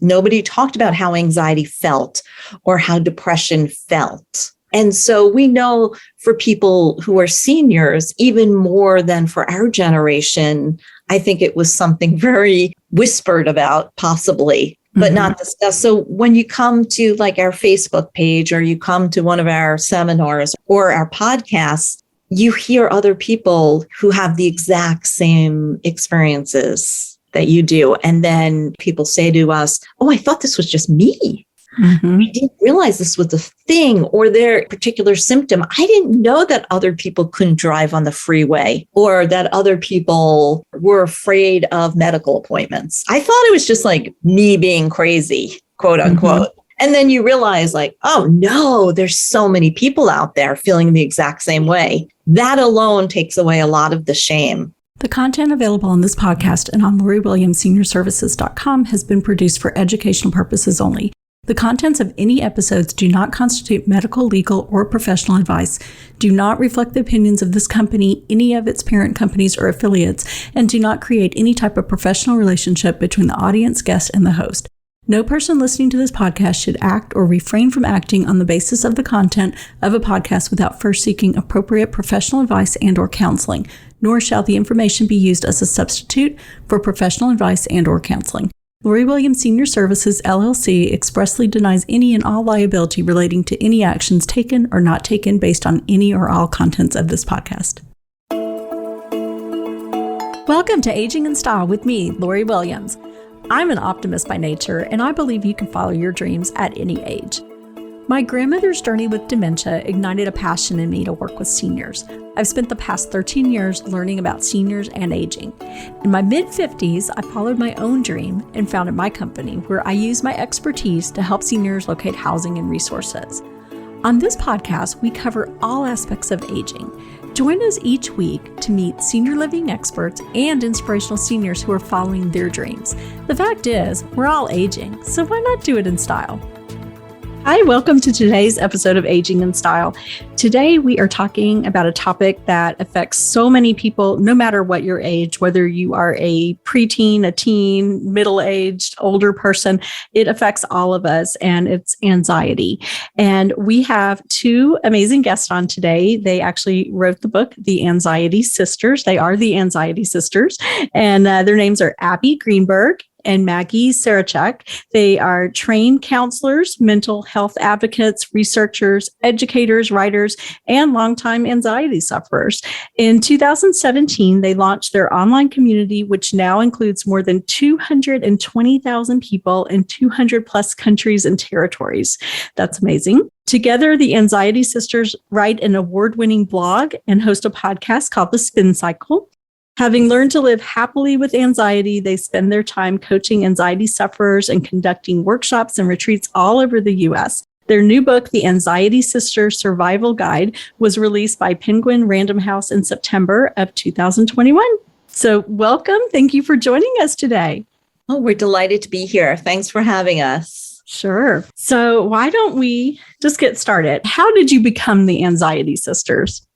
Nobody talked about how anxiety felt or how depression felt. And so we know for people who are seniors, even more than for our generation, I think it was something very whispered about, possibly, but not discussed. So when you come to like our Facebook page or you come to one of our seminars or our podcasts, you hear other people who have the exact same experiences that you do. And then people say to us, oh, I thought this was just me. I didn't realize this was a thing or their particular symptom. I didn't know that other people couldn't drive on the freeway or that other people were afraid of medical appointments. I thought it was just like me being crazy, quote unquote. And then you realize like, oh no, there's so many people out there feeling the exact same way. That alone takes away a lot of the shame. The content available on this podcast and on LoriWilliamsSeniorServices.com has been produced for educational purposes only. The contents of any episodes do not constitute medical, legal, or professional advice, do not reflect the opinions of this company, any of its parent companies or affiliates, and do not create any type of professional relationship between the audience, guest, and the host. No person listening to this podcast should act or refrain from acting on the basis of the content of a podcast without first seeking appropriate professional advice and/or counseling, nor shall the information be used as a substitute for professional advice and/or counseling. Lori Williams Senior Services, LLC expressly denies any and all liability relating to any actions taken or not taken based on any or all contents of this podcast. Welcome to Aging in Style with me, Lori Williams. I'm an optimist by nature, and I believe you can follow your dreams at any age. My grandmother's journey with dementia ignited a passion in me to work with seniors. I've spent the past 13 years learning about seniors and aging. In my mid-50s, I followed my own dream and founded my company, where I use my expertise to help seniors locate housing and resources. On this podcast, we cover all aspects of aging. Join us each week to meet senior living experts and inspirational seniors who are following their dreams. The fact is, we're all aging, so why not do it in style? Hi, welcome to today's episode of Aging in Style. Today, we are talking about a topic that affects so many people, no matter what your age, whether you are a preteen, a teen, middle-aged, older person, it affects all of us, and it's anxiety. And we have two amazing guests on today. They actually wrote the book, The Anxiety Sisters. They are the Anxiety Sisters, and their names are Abbe Greenberg and Maggie Sarachek. They are trained counselors, mental health advocates, researchers, educators, writers, and longtime anxiety sufferers. In 2017, they launched their online community, which now includes more than 220,000 people in 200 plus countries and territories. That's amazing. Together, the Anxiety Sisters write an award-winning blog and host a podcast called The Spin Cycle. Having learned to live happily with anxiety, they spend their time coaching anxiety sufferers and conducting workshops and retreats all over the U.S. Their new book, The Anxiety Sisters Survival Guide, was released by Penguin Random House in September of 2021. So welcome. Thank you for joining us today. Oh, we're delighted to be here. Thanks for having us. Sure. So why don't we just get started? How did you become the Anxiety Sisters?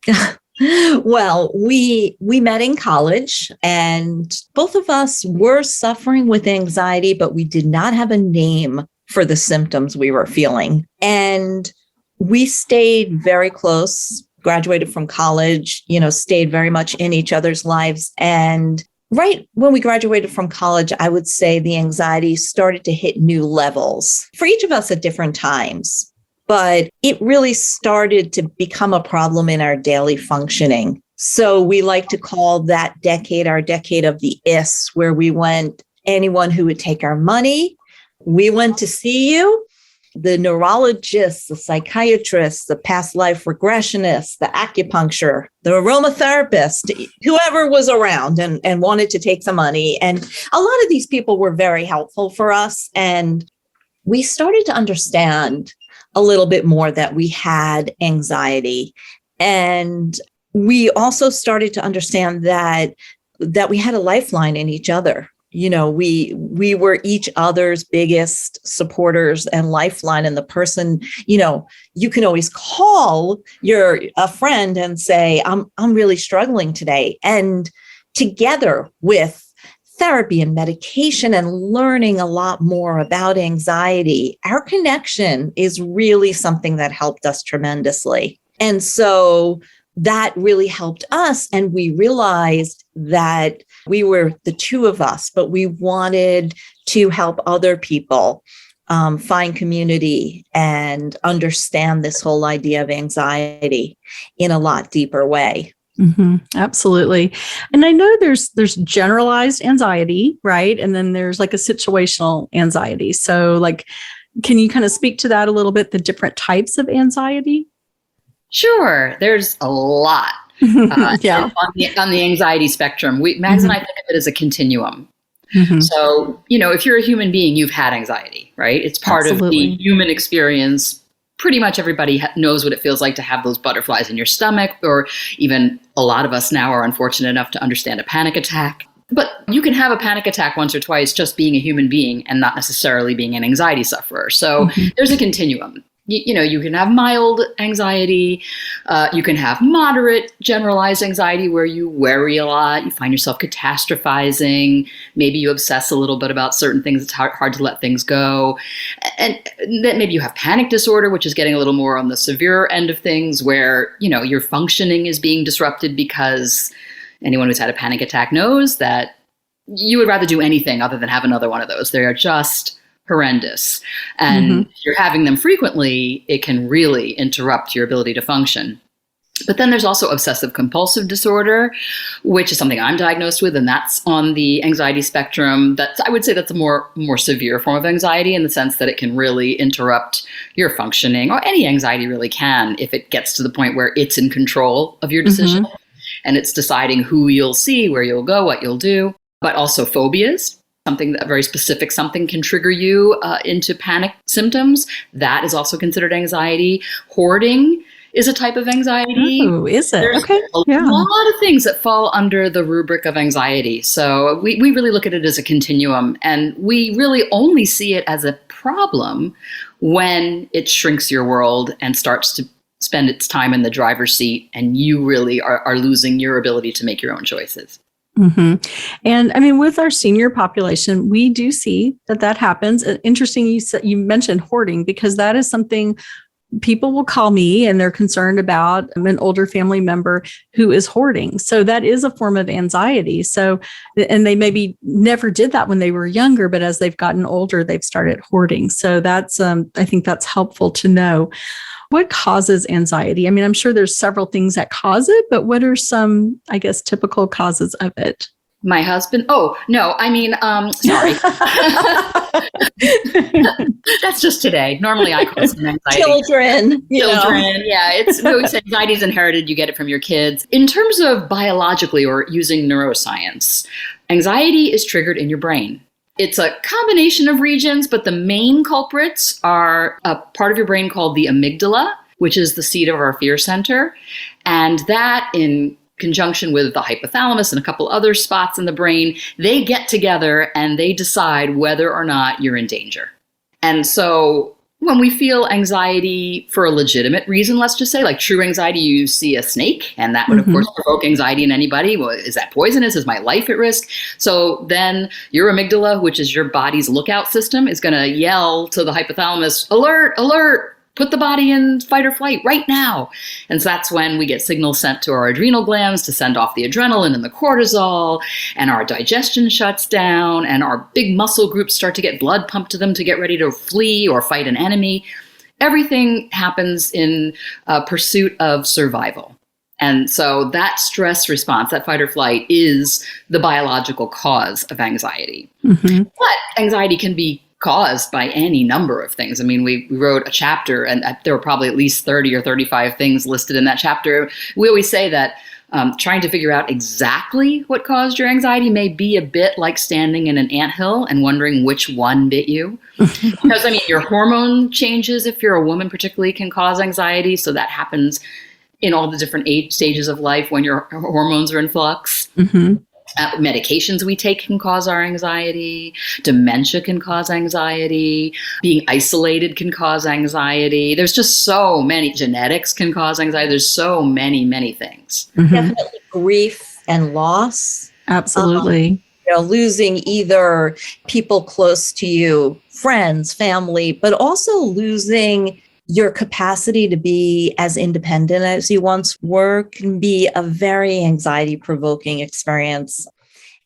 Well, we met in college, and both of us were suffering with anxiety, but we did not have a name for the symptoms we were feeling. And we stayed very close, graduated from college, stayed very much in each other's lives. And right when we graduated from college, I would say the anxiety started to hit new levels for each of us at different times. But it really started to become a problem in our daily functioning. So we like to call that decade our decade of the is, where we went anyone who would take our money. We went to see you, the neurologists, the psychiatrists, the past life regressionists, the acupuncture, the aromatherapist, whoever was around and wanted to take some money. And a lot of these people were very helpful for us. And we started to understand a little bit more that we had anxiety. And we also started to understand that we had a lifeline in each other. We were each other's biggest supporters and lifeline. And the person, you can always call a friend and say, I'm really struggling today. And together with therapy and medication and learning a lot more about anxiety, our connection is really something that helped us tremendously. And so that really helped us. And we realized that we were the two of us, but we wanted to help other people find community and understand this whole idea of anxiety in a lot deeper way. Mm-hmm, absolutely. And I know there's generalized anxiety, right? And then there's like a situational anxiety. So like, can you kind of speak to that a little bit, the different types of anxiety? Sure. There's a lot Yeah. on the anxiety spectrum. Mags and I think of it as a continuum. Mm-hmm. So, if you're a human being, you've had anxiety, right? It's part Absolutely. of the human experience. Pretty much everybody knows what it feels like to have those butterflies in your stomach, or even a lot of us now are unfortunate enough to understand a panic attack. But you can have a panic attack once or twice just being a human being and not necessarily being an anxiety sufferer. So there's a continuum. You can have mild anxiety. You can have moderate generalized anxiety where you worry a lot. You find yourself catastrophizing. Maybe you obsess a little bit about certain things. It's hard to let things go. And then maybe you have panic disorder, which is getting a little more on the severe end of things where, your functioning is being disrupted because anyone who's had a panic attack knows that you would rather do anything other than have another one of those. They are just horrendous. And if you're having them frequently, it can really interrupt your ability to function. But then there's also obsessive compulsive disorder, which is something I'm diagnosed with, and that's on the anxiety spectrum. I would say that's a more severe form of anxiety in the sense that it can really interrupt your functioning, or any anxiety really can, if it gets to the point where it's in control of your decision and it's deciding who you'll see, where you'll go, what you'll do. But also phobias. Something that very specific, something can trigger you into panic symptoms. That is also considered anxiety. Hoarding is a type of anxiety. Oh, is it? There's Okay. a lot of things that fall under the rubric of anxiety. So we really look at it as a continuum, and we really only see it as a problem when it shrinks your world and starts to spend its time in the driver's seat, and you really are losing your ability to make your own choices. Mm-hmm. And I mean, with our senior population, we do see that happens. Interesting, you mentioned hoarding, because that is something people will call me and they're concerned about an older family member who is hoarding. So that is a form of anxiety. So, and they maybe never did that when they were younger, but as they've gotten older, they've started hoarding. So that's, I think that's helpful to know. What causes anxiety? I mean, I'm sure there's several things that cause it, but what are some, I guess, typical causes of it? My husband. Oh, no, I mean, sorry. That's just today. Normally I cause an anxiety. Children. Yeah. We always say anxiety is inherited. You get it from your kids. In terms of biologically or using neuroscience, anxiety is triggered in your brain. It's a combination of regions, but the main culprits are a part of your brain called the amygdala, which is the seat of our fear center. And that, in conjunction with the hypothalamus and a couple other spots in the brain, they get together and they decide whether or not you're in danger. And so when we feel anxiety for a legitimate reason, let's just say, like true anxiety, you see a snake, and that would, of course, provoke anxiety in anybody. Well, is that poisonous? Is my life at risk? So then your amygdala, which is your body's lookout system, is going to yell to the hypothalamus, alert, alert, put the body in fight or flight right now. And so that's when we get signals sent to our adrenal glands to send off the adrenaline and the cortisol, and our digestion shuts down, and our big muscle groups start to get blood pumped to them to get ready to flee or fight an enemy. Everything happens in pursuit of survival. And so that stress response, that fight or flight, is the biological cause of anxiety. But anxiety can be caused by any number of things. I mean, we wrote a chapter, and there were probably at least 30 or 35 things listed in that chapter. We always say that trying to figure out exactly what caused your anxiety may be a bit like standing in an anthill and wondering which one bit you. Because, I mean, your hormone changes, if you're a woman particularly, can cause anxiety. So that happens in all the different age stages of life when your hormones are in flux. Medications we take can cause our anxiety. Dementia can cause anxiety. Being isolated can cause anxiety. There's just so many. Genetics can cause anxiety. There's so many, many things. Definitely grief and loss. Absolutely. losing either people close to you, friends, family, but also losing your capacity to be as independent as you once were can be a very anxiety provoking experience.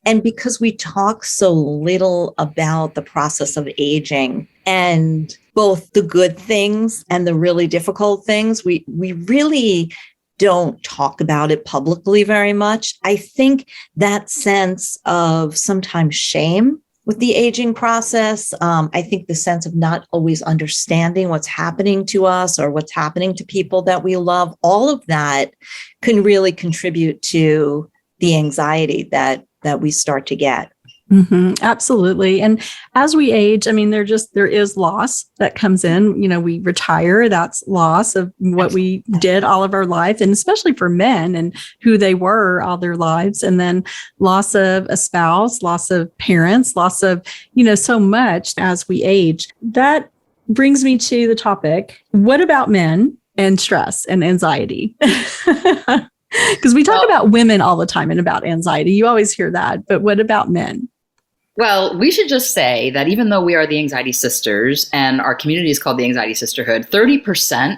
And because we talk so little about the process of aging and both the good things and the really difficult things, we really don't talk about it publicly very much. I think that sense of sometimes shame with the aging process, I think the sense of not always understanding what's happening to us or what's happening to people that we love, all of that can really contribute to the anxiety that we start to get. Absolutely. And as we age, I mean, there is loss that comes in. We retire, that's loss of what we did all of our life, and especially for men and who they were all their lives. And then loss of a spouse, loss of parents, loss of, so much as we age. That brings me to the topic. What about men and stress and anxiety? Because we talk about women all the time and about anxiety. You always hear that. But what about men? Well, we should just say that even though we are the Anxiety Sisters and our community is called the Anxiety Sisterhood, 30%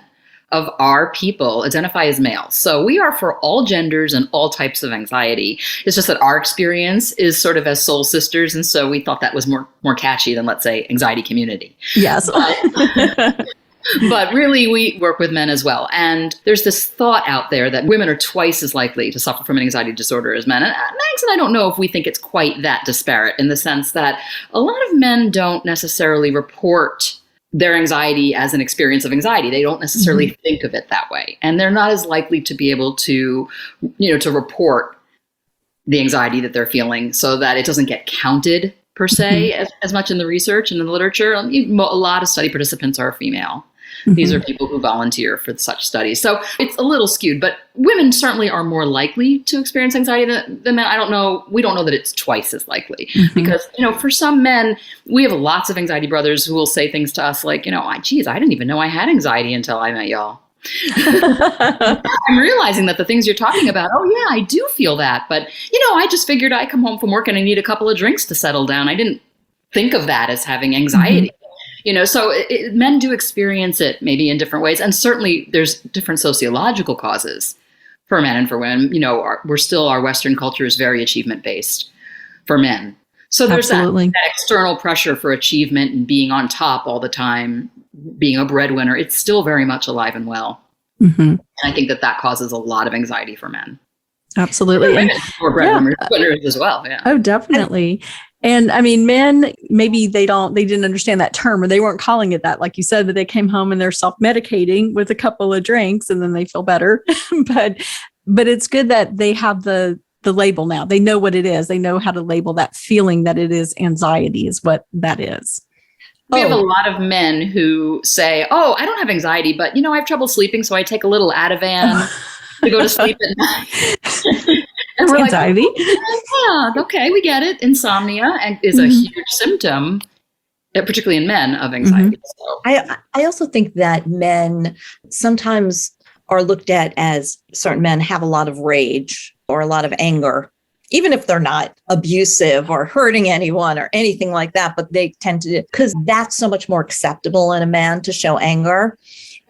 of our people identify as male. So we are for all genders and all types of anxiety. It's just that our experience is sort of as soul sisters. And so we thought that was more catchy than, let's say, anxiety community. Yes. But really, we work with men as well. And there's this thought out there that women are twice as likely to suffer from an anxiety disorder as men. And Max and I don't know if we think it's quite that disparate, in the sense that a lot of men don't necessarily report their anxiety as an experience of anxiety. They don't necessarily think of it that way. And they're not as likely to be able to, to report the anxiety that they're feeling, so that it doesn't get counted per se as much in the research and in the literature. A lot of study participants are female. These are people who volunteer for such studies. So it's a little skewed, but women certainly are more likely to experience anxiety than men. We don't know that it's twice as likely because, for some men, we have lots of anxiety brothers who will say things to us like, I didn't even know I had anxiety until I met y'all. I'm realizing that the things you're talking about, oh yeah, I do feel that. But, I just figured I come home from work and I need a couple of drinks to settle down. I didn't think of that as having anxiety. So men do experience it maybe in different ways. And certainly there's different sociological causes for men and for women. Our Western culture is very achievement-based for men. So there's that external pressure for achievement and being on top all the time, being a breadwinner. It's still very much alive and well. And I think that causes a lot of anxiety for men. Absolutely. And for breadwinners as well. Yeah. Oh, definitely. And I mean, men, maybe they didn't understand that term, or they weren't calling it that. Like you said, that they came home and they're self-medicating with a couple of drinks and then they feel better. but it's good that they have the label now. They know what it is. They know how to label that feeling, that it is anxiety is what that is. We have a lot of men who say, oh, I don't have anxiety, but I have trouble sleeping. So I take a little Ativan to go to sleep at night. And we're anxiety. Like, oh, yeah, okay, we get it. Insomnia is a huge symptom, particularly in men, of anxiety. So. I also think that men sometimes are looked at as, certain men have a lot of rage or a lot of anger, even if they're not abusive or hurting anyone or anything like that, but they tend to, because that's so much more acceptable in a man to show anger.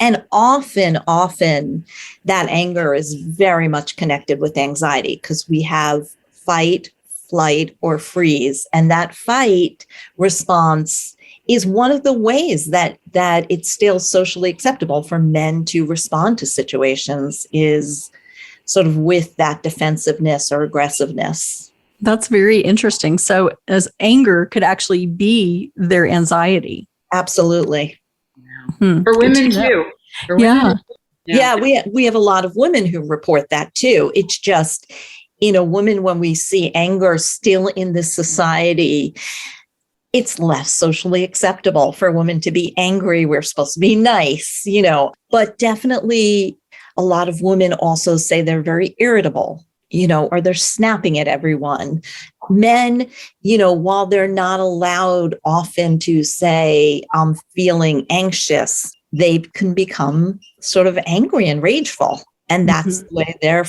And often that anger is very much connected with anxiety, because we have fight, flight, or freeze. And that fight response is one of the ways that it's still socially acceptable for men to respond to situations, is sort of with that defensiveness or aggressiveness. That's very interesting. So as anger could actually be their anxiety. Absolutely. For women too. Yeah, we have a lot of women who report that too. It's just, women, when we see anger still in this society, it's less socially acceptable for women to be angry. We're supposed to be nice, but definitely a lot of women also say they're very irritable, or they're snapping at everyone. Men, while they're not allowed often to say, I'm feeling anxious, they can become sort of angry and rageful. And that's the way their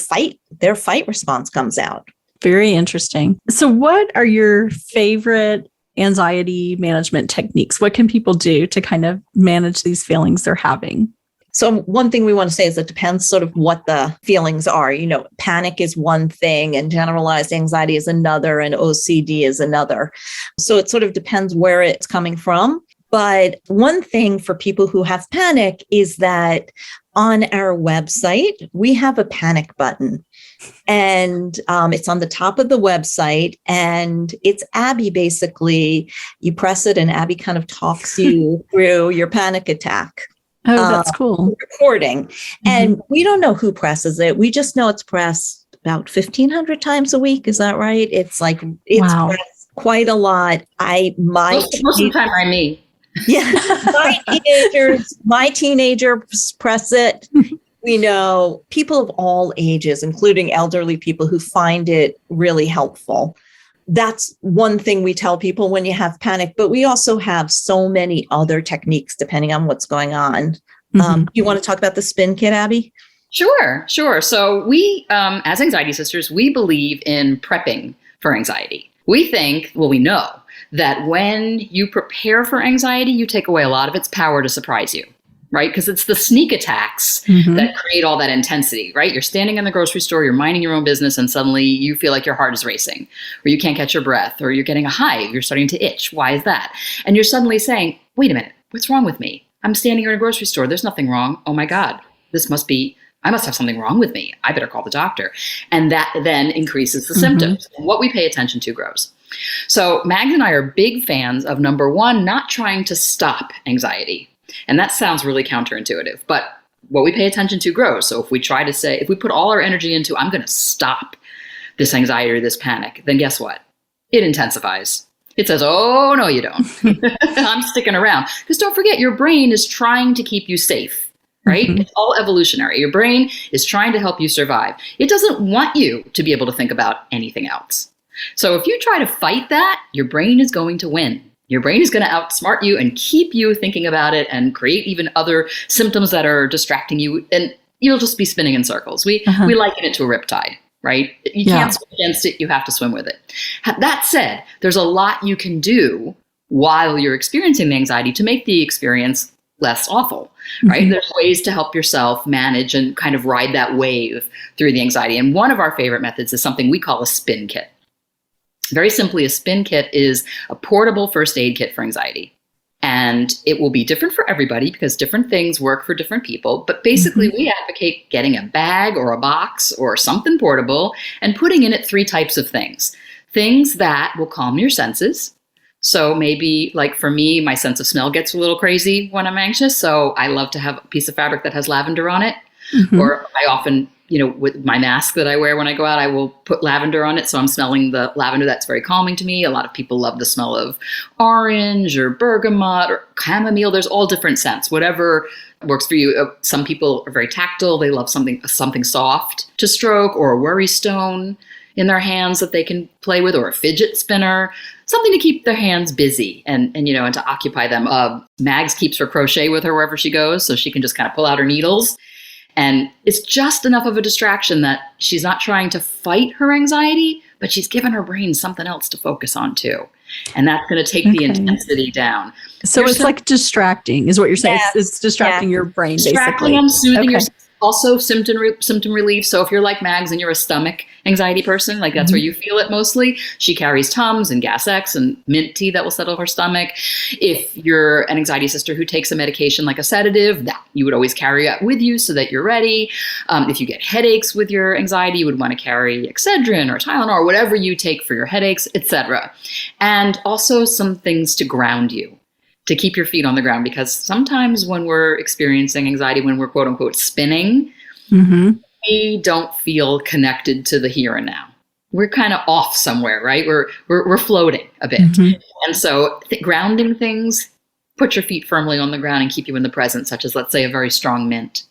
fight response comes out. Very interesting. So what are your favorite anxiety management techniques? What can people do to kind of manage these feelings they're having? So one thing we want to say is it depends sort of what the feelings are. Panic is one thing and generalized anxiety is another and OCD is another. So it sort of depends where it's coming from. But one thing for people who have panic is that on our website, we have a panic button. And it's on the top of the website, and it's Abbe. Basically, you press it and Abbe kind of talks you through your panic attack. Oh, that's cool. Recording. And we don't know who presses it. We just know it's pressed about 1,500 times a week. Is that right? It's pressed quite a lot. Most of the time by me. Yeah. My teenagers press it. We know people of all ages, including elderly people, who find it really helpful. That's one thing we tell people when you have panic, but we also have so many other techniques depending on what's going on. You want to talk about the spin kit, Abbe? Sure. So we, as Anxiety Sisters, we believe in prepping for anxiety. We know that when you prepare for anxiety, you take away a lot of its power to surprise you. Right? Because it's the sneak attacks that create all that intensity, right? You're standing in the grocery store, you're minding your own business, and suddenly you feel like your heart is racing, or you can't catch your breath, or you're getting a hive, you're starting to itch. Why is that? And you're suddenly saying, wait a minute, what's wrong with me? I'm standing here in a grocery store. There's nothing wrong. Oh my God, I must have something wrong with me. I better call the doctor. And that then increases the symptoms. And what we pay attention to grows. So Mags and I are big fans of, number one, not trying to stop anxiety. And that sounds really counterintuitive, but what we pay attention to grows. So if we put all our energy into, I'm going to stop this anxiety or this panic, then guess what? It intensifies. It says, oh, no, you don't. I'm sticking around. Because don't forget, your brain is trying to keep you safe, right? It's all evolutionary. Your brain is trying to help you survive. It doesn't want you to be able to think about anything else. So if you try to fight that, your brain is going to win. Your brain is going to outsmart you and keep you thinking about it and create even other symptoms that are distracting you. And you'll just be spinning in circles. We liken it to a riptide, right? You can't swim against it. You have to swim with it. That said, there's a lot you can do while you're experiencing the anxiety to make the experience less awful, right? There's ways to help yourself manage and kind of ride that wave through the anxiety. And one of our favorite methods is something we call a spin kit. Very simply, a spin kit is a portable first aid kit for anxiety. And it will be different for everybody because different things work for different people. But basically, we advocate getting a bag or a box or something portable and putting in it 3 types of things. Things that will calm your senses. So maybe, like for me, my sense of smell gets a little crazy when I'm anxious. So I love to have a piece of fabric that has lavender on it. Or I often, with my mask that I wear when I go out, I will put lavender on it. So I'm smelling the lavender. That's very calming to me. A lot of people love the smell of orange or bergamot or chamomile. There's all different scents, whatever works for you. Some people are very tactile. They love something soft to stroke, or a worry stone in their hands that they can play with, or a fidget spinner, something to keep their hands busy and to occupy them. Mags keeps her crochet with her wherever she goes, so she can just kind of pull out her needles. And it's just enough of a distraction that she's not trying to fight her anxiety, but she's given her brain something else to focus on too. And that's going to take the intensity down. So it's like distracting is what you're saying. Yes. It's distracting your brain, distracting basically. And soothing yourself. Also symptom relief. So if you're like Mags and you're a stomach anxiety person, like that's where you feel it mostly. She carries Tums and Gas X and mint tea that will settle her stomach. If you're an anxiety sister who takes a medication like a sedative, that you would always carry it with you so that you're ready. If you get headaches with your anxiety, you would want to carry Excedrin or Tylenol or whatever you take for your headaches, etc. And also some things to ground you, to keep your feet on the ground, because sometimes when we're experiencing anxiety, when we're quote unquote spinning, we don't feel connected to the here and now. We're kind of off somewhere, right? We're floating a bit. And so grounding things, put your feet firmly on the ground and keep you in the present, such as, let's say, a very strong mint,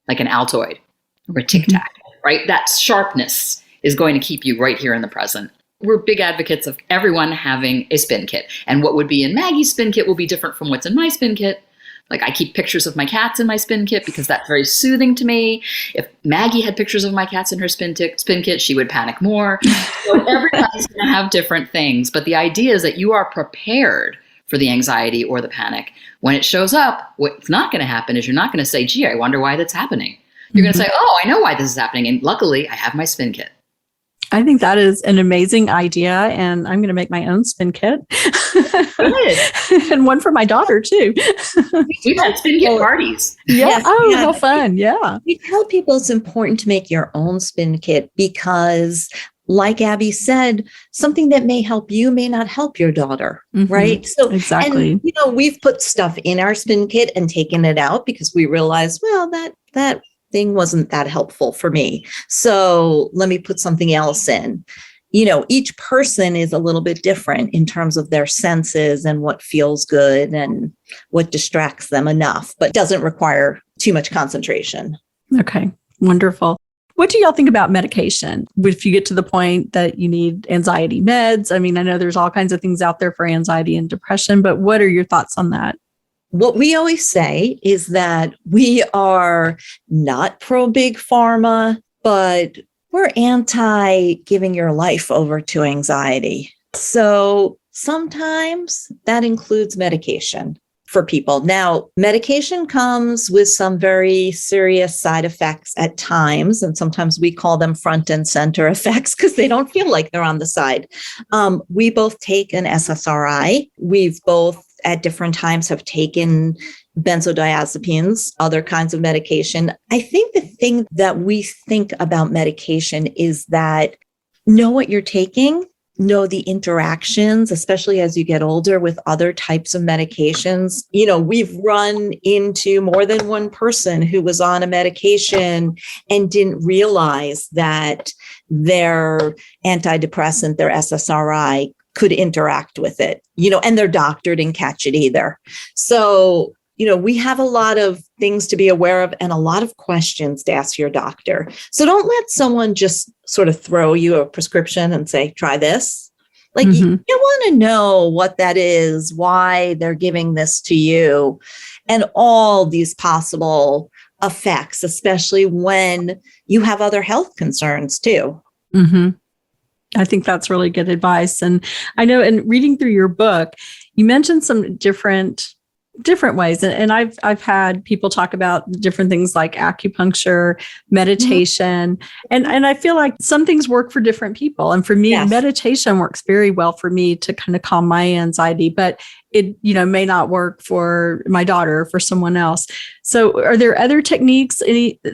like an Altoid or a Tic Tac, right? That sharpness is going to keep you right here in the present. We're big advocates of everyone having a spin kit. And what would be in Maggie's spin kit will be different from what's in my spin kit, Like I keep pictures of my cats in my spin kit because that's very soothing to me. If Maggie had pictures of my cats in her spin kit, she would panic more. So everybody's going to have different things. But the idea is that you are prepared for the anxiety or the panic. When it shows up, what's not going to happen is you're not going to say, gee, I wonder why that's happening. You're going to say, oh, I know why this is happening. And luckily, I have my spin kit. I think that is an amazing idea, and I'm going to make my own spin kit. Good. And one for my daughter, too. We've had spin kit parties. Yeah. Yes, Oh, yeah. how fun. Yeah. We tell people it's important to make your own spin kit because, like Abby said, something that may help you may not help your daughter, right? So exactly. And, we've put stuff in our spin kit and taken it out because we realized, well, that thing wasn't that helpful for me. So let me put something else in. Each person is a little bit different in terms of their senses and what feels good and what distracts them enough, but doesn't require too much concentration. Okay, wonderful. What do y'all think about medication? If you get to the point that you need anxiety meds, I mean, I know there's all kinds of things out there for anxiety and depression, but what are your thoughts on that? What we always say is that we are not pro big pharma, but we're anti giving your life over to anxiety. So sometimes that includes medication for people. Now, medication comes with some very serious side effects at times, and sometimes we call them front and center effects because they don't feel like they're on the side. We both take an SSRI. We've both at different times have taken benzodiazepines, other kinds of medication. I think the thing that we think about medication is that know what you're taking, know the interactions, especially as you get older with other types of medications. We've run into more than one person who was on a medication and didn't realize that their antidepressant, their SSRI, could interact with it, and their doctor didn't catch it either. So, we have a lot of things to be aware of and a lot of questions to ask your doctor. So don't let someone just sort of throw you a prescription and say, try this. Like you want to know what that is, why they're giving this to you, and all these possible effects, especially when you have other health concerns too. Mm-hmm. I think that's really good advice. And I know in reading through your book, you mentioned some different ways. And I've had people talk about different things like acupuncture, meditation. And I feel like some things work for different people. And for me, Yes. meditation works very well for me to kind of calm my anxiety, but it, may not work for my daughter or for someone else. So are there other techniques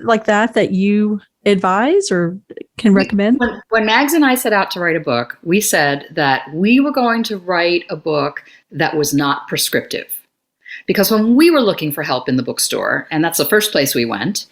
like that you advise or can recommend? When Mags and I set out to write a book, we said that we were going to write a book that was not prescriptive. Because when we were looking for help in the bookstore, and that's the first place we went,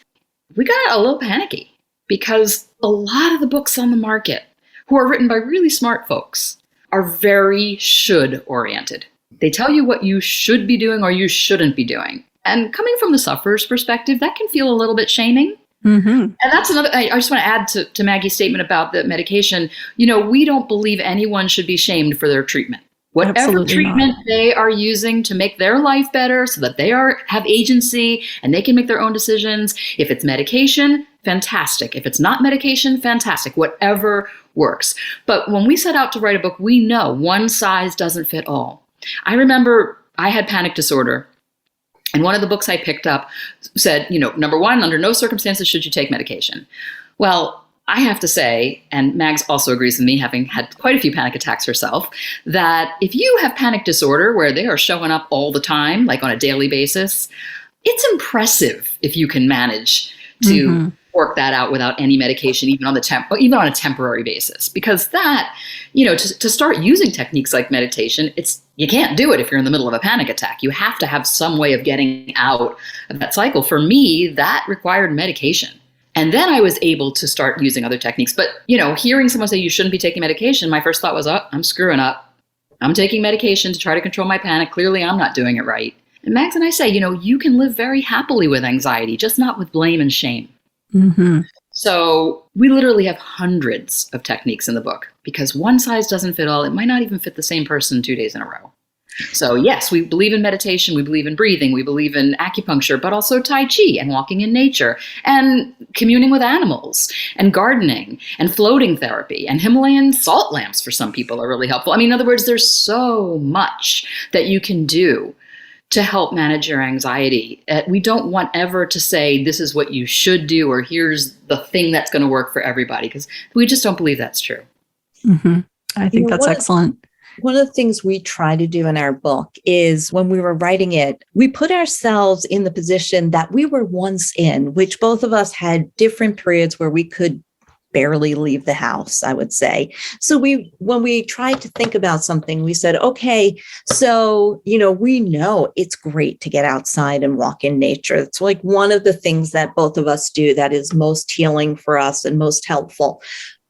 we got a little panicky because a lot of the books on the market, who are written by really smart folks, are very should-oriented. They tell you what you should be doing or you shouldn't be doing. And coming from the sufferer's perspective, that can feel a little bit shaming. Mm-hmm. And that's another, I just want to add to Maggie's statement about the medication. We don't believe anyone should be shamed for their treatment. Whatever Absolutely treatment not. they are using to make their life better so that they have agency and they can make their own decisions. If it's medication, fantastic. If it's not medication, fantastic. Whatever works. But when we set out to write a book, we know one size doesn't fit all. I remember I had panic disorder. And one of the books I picked up said, number one, under no circumstances should you take medication. Well, I have to say, and Mags also agrees with me, having had quite a few panic attacks herself, that if you have panic disorder where they are showing up all the time, like on a daily basis, it's impressive if you can manage to work that out without any medication, even on a temporary basis. Because that, to start using techniques like meditation, you can't do it if you're in the middle of a panic attack. You have to have some way of getting out of that cycle. For me, that required medication. And then I was able to start using other techniques. But, hearing someone say you shouldn't be taking medication, my first thought was, oh, I'm screwing up. I'm taking medication to try to control my panic. Clearly, I'm not doing it right. And Max and I say, you can live very happily with anxiety, just not with blame and shame. Mm-hmm. So we literally have hundreds of techniques in the book because one size doesn't fit all. It might not even fit the same person 2 days in a row. So yes, we believe in meditation, we believe in breathing, we believe in acupuncture, but also Tai Chi and walking in nature and communing with animals and gardening and floating therapy and Himalayan salt lamps for some people are really helpful. I mean, in other words, there's so much that you can do to help manage your anxiety. We don't want ever to say, this is what you should do, or here's the thing that's going to work for everybody, because we just don't believe that's true. Mm-hmm. I think that's excellent. One of the things we try to do in our book is when we were writing it, we put ourselves in the position that we were once in, which both of us had different periods where we could barely leave the house, I would say. So when we tried to think about something, we said, okay, so, we know it's great to get outside and walk in nature. It's like one of the things that both of us do that is most healing for us and most helpful.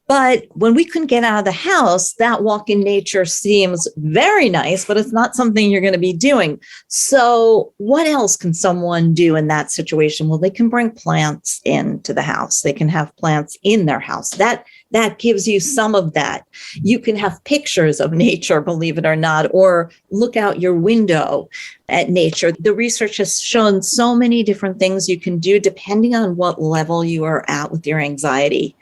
But when we couldn't get out of the house, that walk in nature seems very nice, but it's not something you're going to be doing. So what else can someone do in that situation? Well, they can bring plants into the house. They can have plants in their house. That gives you some of that. You can have pictures of nature, believe it or not, or look out your window at nature. The research has shown so many different things you can do depending on what level you are at with your anxiety.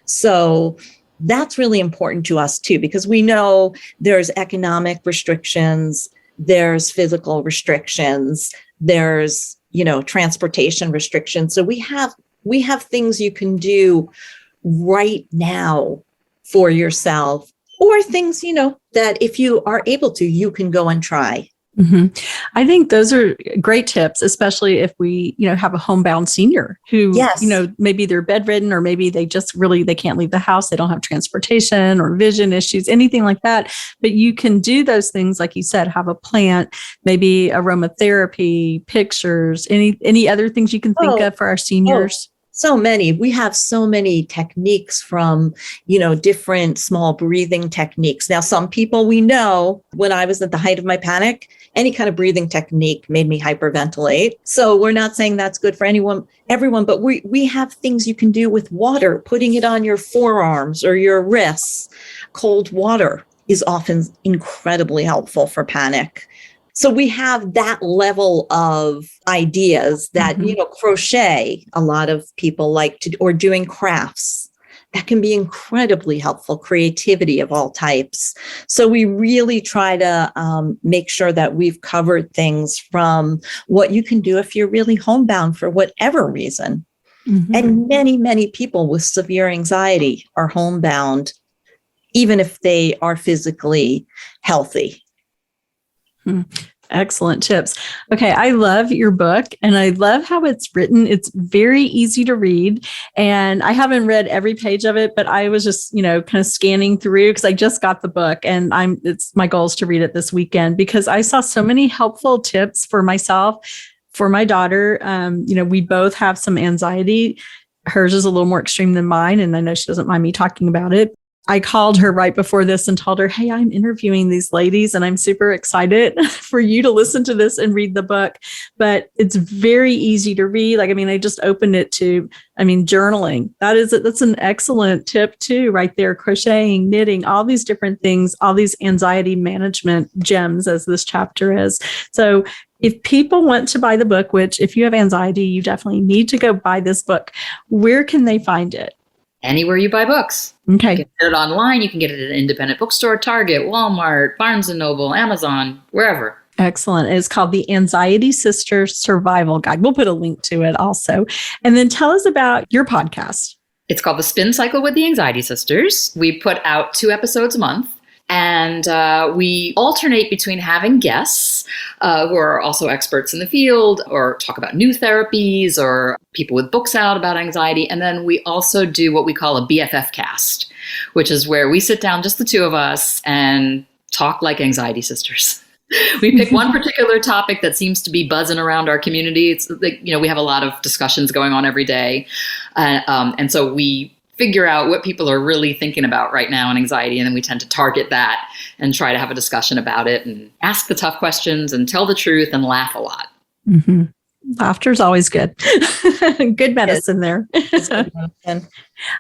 So that's really important to us too, because we know there's economic restrictions, there's physical restrictions, there's, transportation restrictions. So we have things you can do right now for yourself, or things, that if you are able to, you can go and try. Mm-hmm. I think those are great tips, especially if we, have a homebound senior who, Yes. Maybe they're bedridden, or maybe they just they can't leave the house. They don't have transportation or vision issues, anything like that. But you can do those things, like you said, have a plant, maybe aromatherapy, pictures, any other things you can think of for our seniors. So many. We have so many techniques from, different small breathing techniques. Now, some people we know, when I was at the height of my panic, any kind of breathing technique made me hyperventilate. So we're not saying that's good for everyone, but we have things you can do with water, putting it on your forearms or your wrists. Cold water is often incredibly helpful for panic. So we have that level of ideas that, crochet, a lot of people like to, or doing crafts. That can be incredibly helpful, creativity of all types. So we really try to make sure that we've covered things from what you can do if you're really homebound for whatever reason. Mm-hmm. And many, many people with severe anxiety are homebound, even if they are physically healthy. Excellent tips. Okay. I love your book and I love how it's written. It's very easy to read. And I haven't read every page of it, but I was just, kind of scanning through because I just got the book and it's my goal is to read it this weekend because I saw so many helpful tips for myself, for my daughter. We both have some anxiety. Hers is a little more extreme than mine. And I know she doesn't mind me talking about it. I called her right before this and told her, hey, I'm interviewing these ladies and I'm super excited for you to listen to this and read the book. But it's very easy to read. I just opened it to, journaling. That's an excellent tip too, right there. Crocheting, knitting, all these different things, all these anxiety management gems as this chapter is. So if people want to buy the book, which if you have anxiety, you definitely need to go buy this book, where can they find it? Anywhere you buy books. Okay. You can get it online. You can get it at an independent bookstore, Target, Walmart, Barnes & Noble, Amazon, wherever. Excellent. It's called The Anxiety Sisters Survival Guide. We'll put a link to it also. And then tell us about your podcast. It's called The Spin Cycle with the Anxiety Sisters. We put out 2 episodes a month. And we alternate between having guests who are also experts in the field or talk about new therapies or people with books out about anxiety. And then we also do what we call a BFF cast, which is where we sit down, just the 2 of us, and talk like anxiety sisters. We pick one particular topic that seems to be buzzing around our community. It's like, we have a lot of discussions going on every day. And so we figure out what people are really thinking about right now in anxiety. And then we tend to target that and try to have a discussion about it and ask the tough questions and tell the truth and laugh a lot. Mm-hmm. Laughter's always good. Good medicine there. It's good medicine.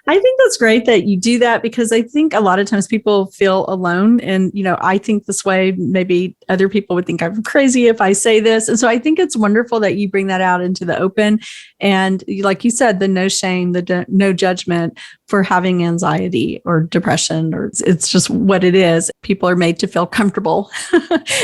I think that's great that you do that, because I think a lot of times people feel alone. And, I think this way, maybe other people would think I'm crazy if I say this. And so I think it's wonderful that you bring that out into the open. And like you said, the no shame, the no judgment for having anxiety or depression, or it's just what it is. People are made to feel comfortable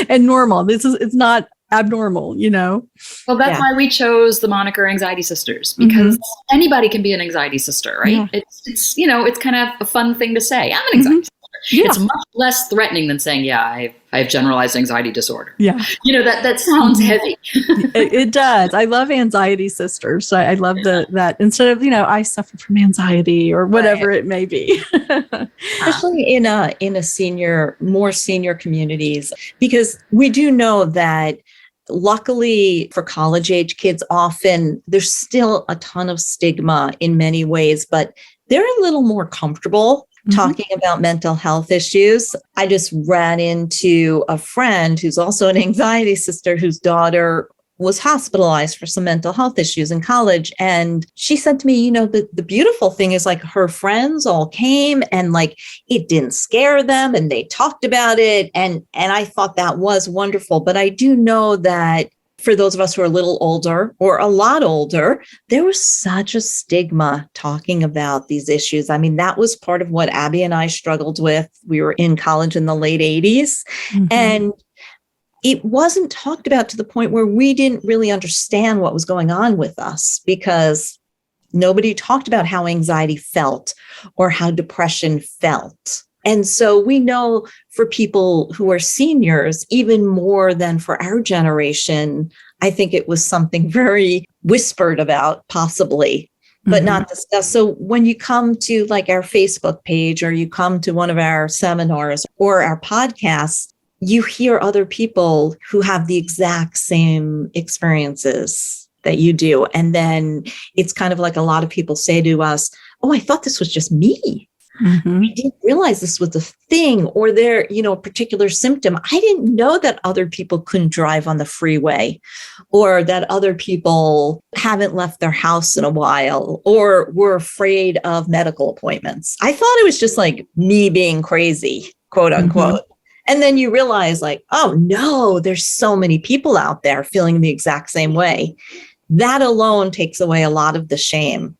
and normal. It's not abnormal, Well, that's why we chose the moniker Anxiety Sisters, because anybody can be an anxiety sister, right? Yeah. It's kind of a fun thing to say. I'm an anxiety sister. Yeah. It's much less threatening than saying, I have generalized anxiety disorder. Yeah. That sounds heavy. It does. I love anxiety sisters. I love that instead of, I suffer from anxiety or whatever it may be. Especially in more senior communities, because we do know that luckily for college age kids, often there's still a ton of stigma in many ways, but they're a little more comfortable talking about mental health issues. I just ran into a friend who's also an anxiety sister whose daughter was hospitalized for some mental health issues in college. And she said to me, the beautiful thing is like her friends all came and like it didn't scare them and they talked about it. And I thought that was wonderful. But I do know that for those of us who are a little older or a lot older, there was such a stigma talking about these issues. I mean, that was part of what Abbe and I struggled with. We were in college in the late 80s. And it wasn't talked about to the point where we didn't really understand what was going on with us, because nobody talked about how anxiety felt or how depression felt. And so we know for people who are seniors, even more than for our generation, I think it was something very whispered about, possibly, but not discussed. So when you come to like our Facebook page, or you come to one of our seminars or our podcasts, you hear other people who have the exact same experiences that you do. And then it's kind of like a lot of people say to us, oh, I thought this was just me. I didn't realize this was a thing, or there, a particular symptom. I didn't know that other people couldn't drive on the freeway, or that other people haven't left their house in a while, or were afraid of medical appointments. I thought it was just like me being crazy, quote unquote. And then you realize like, oh no, there's so many people out there feeling the exact same way. That alone takes away a lot of the shame.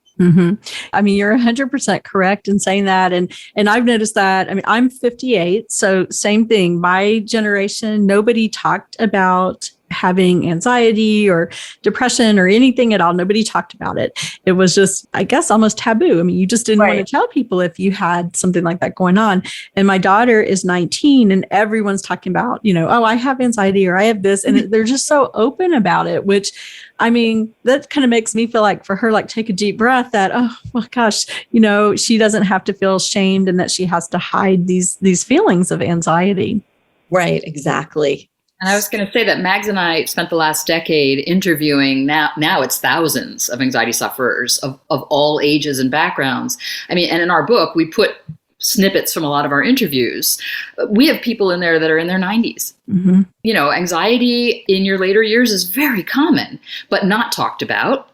I mean, you're 100% correct in saying that. And I've noticed that. I mean, I'm 58. So same thing. My generation, nobody talked about having anxiety or depression or anything at all. Nobody talked about it. It was just, I guess, almost taboo. I mean, you just didn't want to tell people if you had something like that going on. And my daughter is 19 and everyone's talking about, oh, I have anxiety or I have this. And they're just so open about it, which, I mean, that kind of makes me feel like for her, like take a deep breath that, oh, well, gosh, she doesn't have to feel shamed and that she has to hide these feelings of anxiety. Right. Exactly. And I was going to say that Mags and I spent the last decade interviewing, now it's thousands of anxiety sufferers of all ages and backgrounds. I mean, and in our book, we put snippets from a lot of our interviews. We have people in there that are in their 90s. Anxiety in your later years is very common, but not talked about.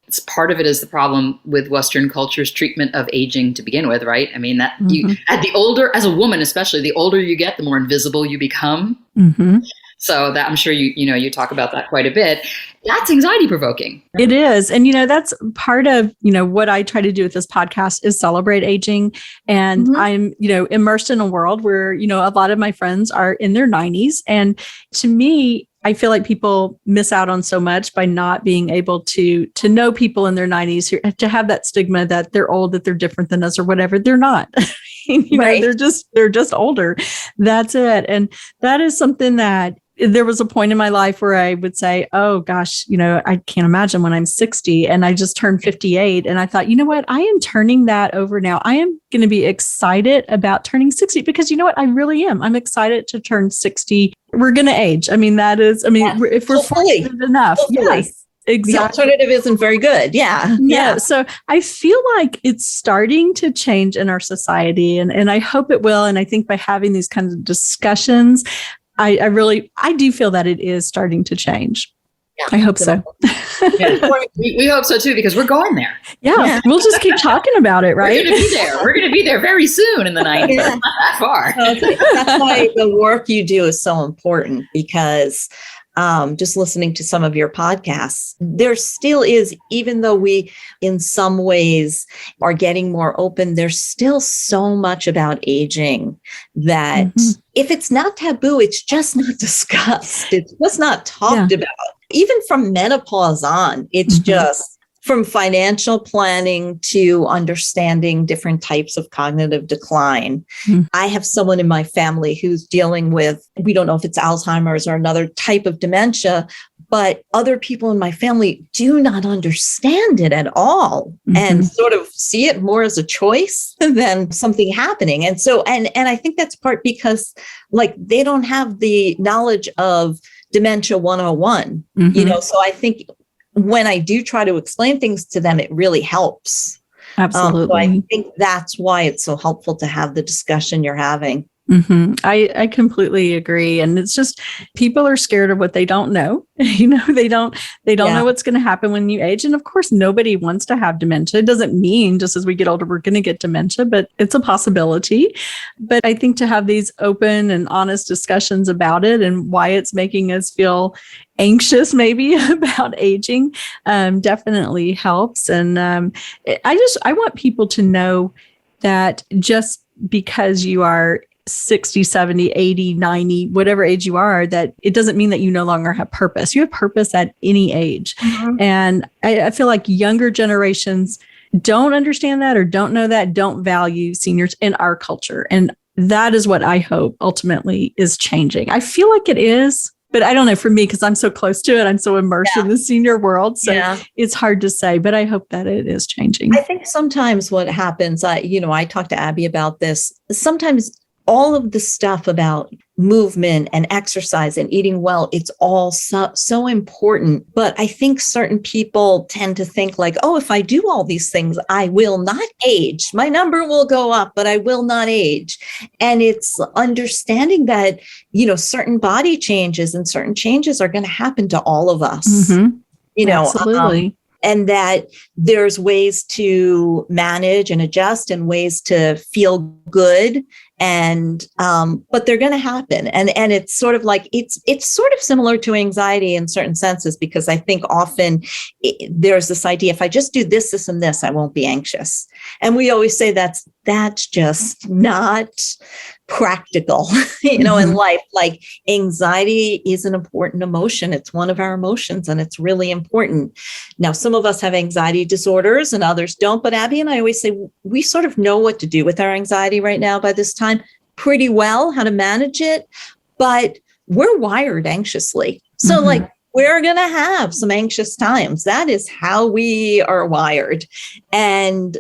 It's part of it is the problem with Western culture's treatment of aging to begin with, right? I mean, that you, at the older, as a woman especially, the older you get, the more invisible you become. So that I'm sure you talk about that quite a bit. That's anxiety provoking. It is. And, that's part of, what I try to do with this podcast is celebrate aging. And I'm, immersed in a world where, a lot of my friends are in their 90s. And to me, I feel like people miss out on so much by not being able to know people in their 90s who to have that stigma that they're old, that they're different than us or whatever. They're not. They're just older. That's it. And that is something that there was a point in my life where I would say, oh gosh, I can't imagine when I'm 60 and I just turned 58. And I thought, you know what, I am turning that over now. I am going to be excited about turning 60 because you know what, I really am. I'm excited to turn 60. We're going to age. I mean, if we're fortunate enough. Yes. Exactly. The alternative isn't very good. Yeah. So I feel like it's starting to change in our society and I hope it will. And I think by having these kinds of discussions, I do feel that it is starting to change. I hope so. Yeah, we hope so too, because we're going there. Yeah. We'll just keep talking about it, right? We're going to be there. We're going to be there very soon in the 90s. It's not that far. That's why the work you do is so important, because just listening to some of your podcasts, there still is, even though we in some ways are getting more open, there's still so much about aging that if it's not taboo, it's just not discussed. It's just not talked about. Even from menopause on, it's just from financial planning to understanding different types of cognitive decline. I have someone in my family who's dealing with, we don't know if it's Alzheimer's or another type of dementia, but other people in my family do not understand it at all and sort of see it more as a choice than something happening. And so, and I think that's part because like they don't have the knowledge of dementia 101, you know, so I think when I do try to explain things to them, it really helps. Absolutely. So I think that's why it's so helpful to have the discussion you're having. I completely agree. And it's just, people are scared of what they don't know. You know, they don't know what's going to happen when you age. And of course, nobody wants to have dementia. It doesn't mean just as we get older, we're going to get dementia, but it's a possibility. But I think to have these open and honest discussions about it and why it's making us feel anxious maybe about aging definitely helps. And I want people to know that just because you are 60, 70, 80, 90, whatever age you are, that it doesn't mean that you no longer have purpose. You have purpose at any age. And I feel like younger generations don't understand that or don't know that, don't value seniors in our culture. And that is what I hope ultimately is changing. I feel like it is, but I don't know for me, because I'm so close to it. I'm so immersed in the senior world. So it's hard to say, but I hope that it is changing. I think sometimes what happens, I talked to Abbe about this. Sometimes all of the stuff about movement and exercise and eating well, it's all so important. But I think certain people tend to think like, oh, if I do all these things, I will not age. My number will go up, but I will not age. And it's understanding that, certain body changes and certain changes are going to happen to all of us. Absolutely. And that there's ways to manage and adjust and ways to feel good. And, but they're going to happen. And it's sort of like, it's sort of similar to anxiety in certain senses, because I think often there's this idea, if I just do this, this, and this, I won't be anxious. And we always say that's just not practical, in life. Like anxiety is an important emotion. It's one of our emotions and it's really important. Now, some of us have anxiety disorders and others don't, but Abbe and I always say we sort of know what to do with our anxiety right now by this time pretty well, how to manage it, but we're wired anxiously. So like we're going to have some anxious times. That is how we are wired. And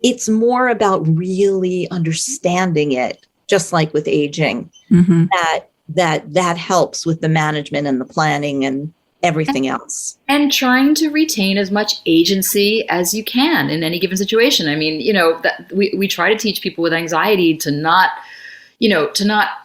it's more about really understanding it, just like with aging, that helps with the management and the planning and everything else. And trying to retain as much agency as you can in any given situation. I mean, that we try to teach people with anxiety to not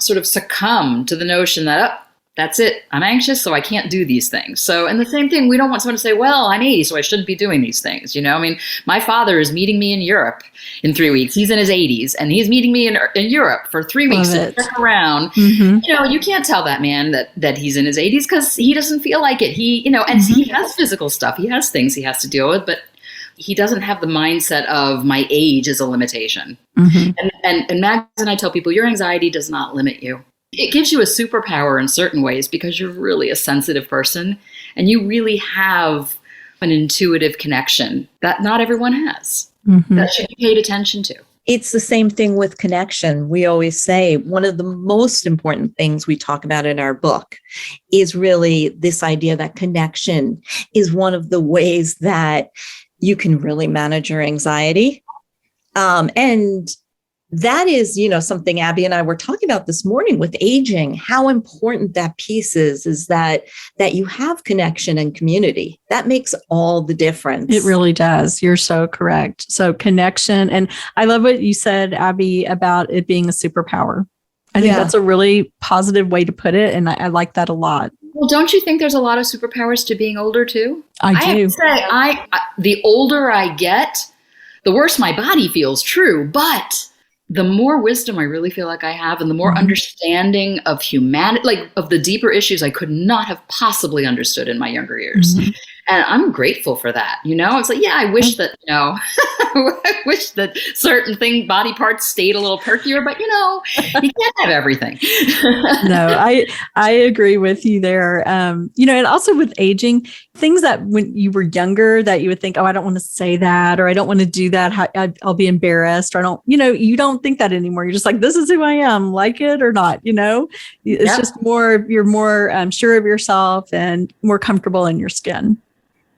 sort of succumb to the notion that, that's it, I'm anxious, so I can't do these things. So, and the same thing, we don't want someone to say, well, I'm 80, so I shouldn't be doing these things. I mean, my father is meeting me in Europe in 3 weeks. He's in his 80s, and he's meeting me in Europe for 3 weeks to check around. You can't tell that man that he's in his 80s because he doesn't feel like it. He, and he has physical stuff. He has things he has to deal with, but he doesn't have the mindset of my age is a limitation. And Max and I tell people, your anxiety does not limit you. It gives you a superpower in certain ways because you're really a sensitive person and you really have an intuitive connection that not everyone has. That should be paid attention to. It's the same thing with connection. We always say one of the most important things we talk about in our book is really this idea that connection is one of the ways that you can really manage your anxiety. And that is, something Abbe and I were talking about this morning with aging, how important that piece is that you have connection and community. That makes all the difference. It really does. You're so correct. So connection. And I love what you said, Abbe, about it being a superpower. I think that's a really positive way to put it. And I like that a lot. Well, don't you think there's a lot of superpowers to being older too? I do. have to say, the older I get, the worse my body feels, true. But the more wisdom I really feel like I have, and the more understanding of humanity, like of the deeper issues I could not have possibly understood in my younger years. And I'm grateful for that. It's like, yeah, I wish that, I wish that certain body parts stayed a little perkier, but you can't have everything. No, I agree with you there. And also with aging, things that when you were younger that you would think, oh, I don't want to say that, or I don't want to do that. I'll be embarrassed, or I don't, you don't think that anymore. You're just like, this is who I am, like it or not, it's just you're more sure of yourself and more comfortable in your skin.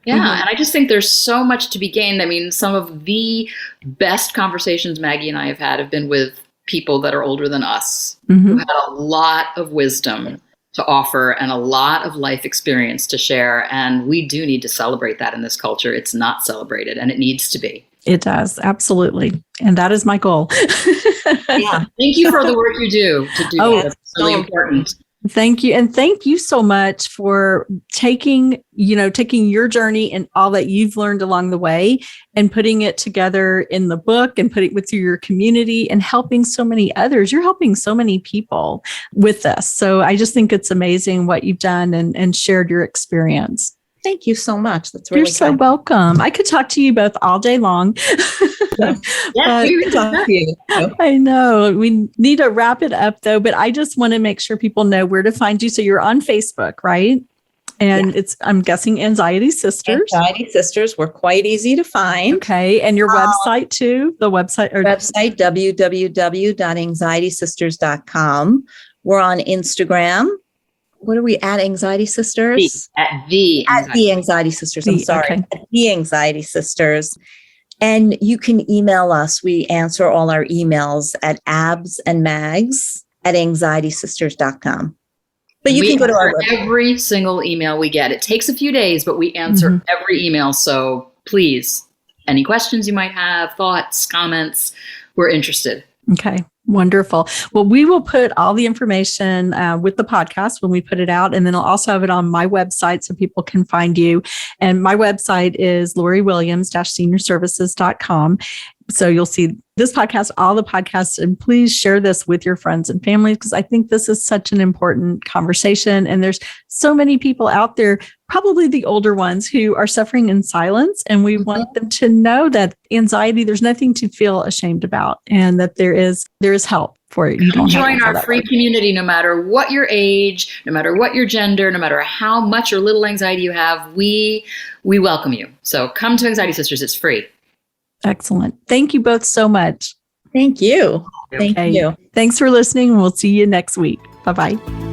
Yeah. And I just think there's so much to be gained. I mean, some of the best conversations Maggie and I have been with people that are older than us, who had a lot of wisdom to offer and a lot of life experience to share. And we do need to celebrate that in this culture. It's not celebrated, and it needs to be. It does. Absolutely. And that is my goal. Yeah. Thank you for the work you do to do that. It's really important. Thank you. And thank you so much for taking your journey and all that you've learned along the way and putting it together in the book and putting it with your community and helping so many others. You're helping so many people with this. So I just think it's amazing what you've done and shared your experience. Thank you so much. That's really You're so welcome. I could talk to you both all day long. We can talk to you. I know. We need to wrap it up though, but I just want to make sure people know where to find you. So you're on Facebook, right? And it's, I'm guessing, Anxiety Sisters. Anxiety Sisters. We're quite easy to find. Okay. And your website too? The website? www.anxietysisters.com. We're on Instagram. What are we at? Anxiety Sisters? At the Anxiety Sisters. I'm sorry. Okay. At the Anxiety Sisters. And you can email us. We answer all our emails at absandmags@anxietysisters.com. But you can go to our website. Every single email we get. It takes a few days, but we answer every email. So please, any questions you might have, thoughts, comments, we're interested. Okay. Wonderful. Well, we will put all the information with the podcast when we put it out, and then I'll also have it on my website so people can find you. And my website is LoriWilliams-seniorservices.com. So you'll see this podcast, all the podcasts, and please share this with your friends and family, because I think this is such an important conversation. And there's so many people out there, probably the older ones, who are suffering in silence. And we want them to know that anxiety, there's nothing to feel ashamed about, and that there is help for it. You don't join our free community, no matter what your age, no matter what your gender, no matter how much or little anxiety you have. We welcome you. So come to Anxiety Sisters. It's free. Excellent. Thank you both so much. Thank you. Thank you. Thanks for listening. We'll see you next week. Bye-bye.